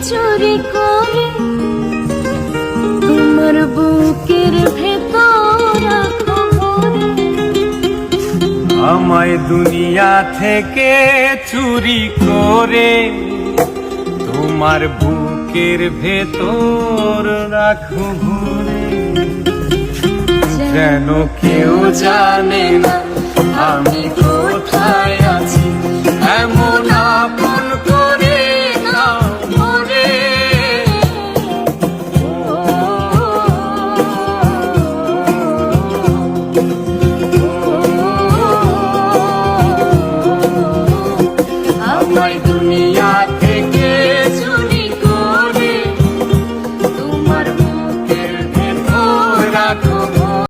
চুরি করে তোমার বুকের ভেতর রাখো ভরে। আমায় দুনিয়া থেকে চুরি করে তোমার বুকের ভেতর রাখো ভরে। যেন কেউ জানে না আমি কোথায় আছি, এমন